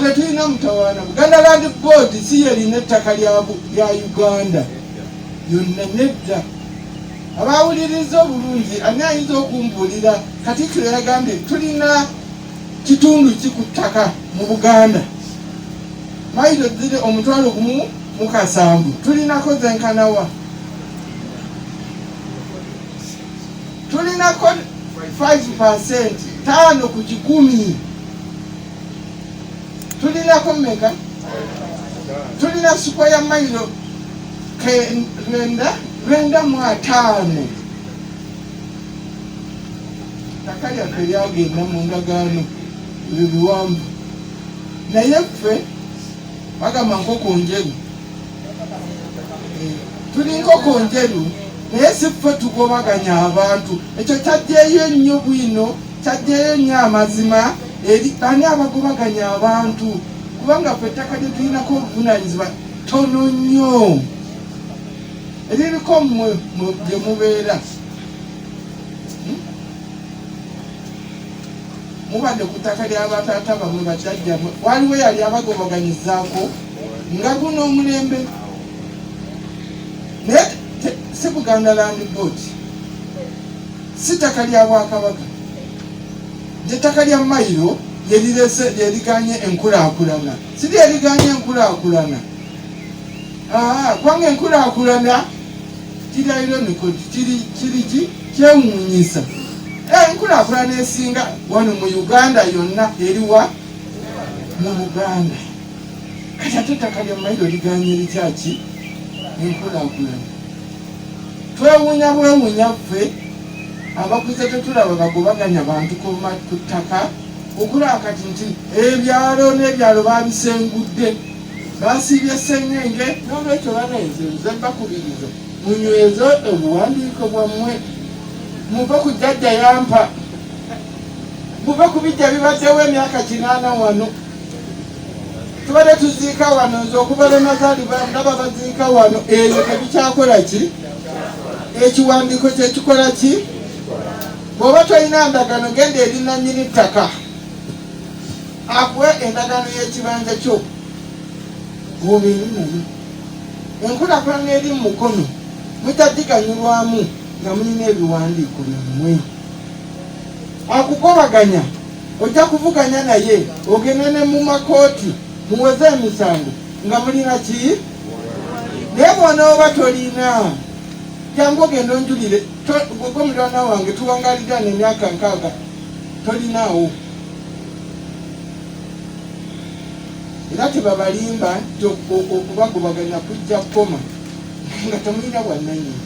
ffe tulina mutawaana. Buganda Land Board si yerina ettaka lya Uganda yonna, nedda. Abawuliriza obulungi ani ayinza okumbuulira Katikkiro yagambye tulina kitundu ki ku ttaka mu Buganda mayiro ziri 1,700 tulinako zenkanawa, tulinako 5% 5 ku 10, tulinako meka, tulina square mayiro 9,500. Ttaka lyaffe lyagenda mu ndagaano ebyo biwanvu, naye ffe bagamba nkoko njeru. Tuli nkoko njeru naye si ffe tugobaganya abantu. Ekyo kyajjeeyo ennyo bwino, kyajjeeyo nnyo amazima eri ani abagobaganya abantu, kubanga ffe ettaka lye tulinako obuvunaanyizibwa tono nnyo eririko mmwe gye mubeera. Mubadde ku ttaka ly'abataata bamwe bajjajja waliwo yali abagobaganyizaako nga guno omulembe, naye si Buganda Land Board, si ttaka lya Bwakabaka, ettaka lya mayiro lyeriganye enkulaakulana, si lyeriganye enkulaakulana. Kubanga enkulaakulana kiri ironically kiri kyewuunyisa. Enkulaakulana esinga wano mu Uganda yonna eriwa mu Buganda. Kati ate ettaka lya mayiro liganye likyaki enkulaakulana. Twewuunya bwewuunya ffe abakuze tetulaba bagobaganya bantu ku ttaka okulaba kati nti ebyalo n'ebyalo babisengudde basiibye sseŋŋenge. N'olwekyo banenze nze mbakubiriza munyweze obuwandiiko bwammwe, muve ku jjajja yampa, muve ku bijja bibaddewo emyaka 8 wano. Tubadde tuziika wano, nze okuva Mazaali ndaba baziika wano, eyo tebikyakola ki? Ekiwandiiko kyekikola ki? Bw'oba tolina ndagano genda eri nannyini ttaka akuwe endagano y'ekibanja kyo bw'obeere nayo. Enkulaakulana eri mu mukono mutaddiganyulwamu nga mulina ebiwandiiko byammwe. Akugobaganya ojja kuvuganya naye, ogende ne mu makooti muweze emisango nga mulina ki? Naye bw'onooba tolina, jangu ogenda onjulire. Gwe mulwana wange tuwangalira n'emyaka 6 tolinaawo. Era tebabalimba nti okubagobaganya kujja kukoma nga temulina bwannannyini.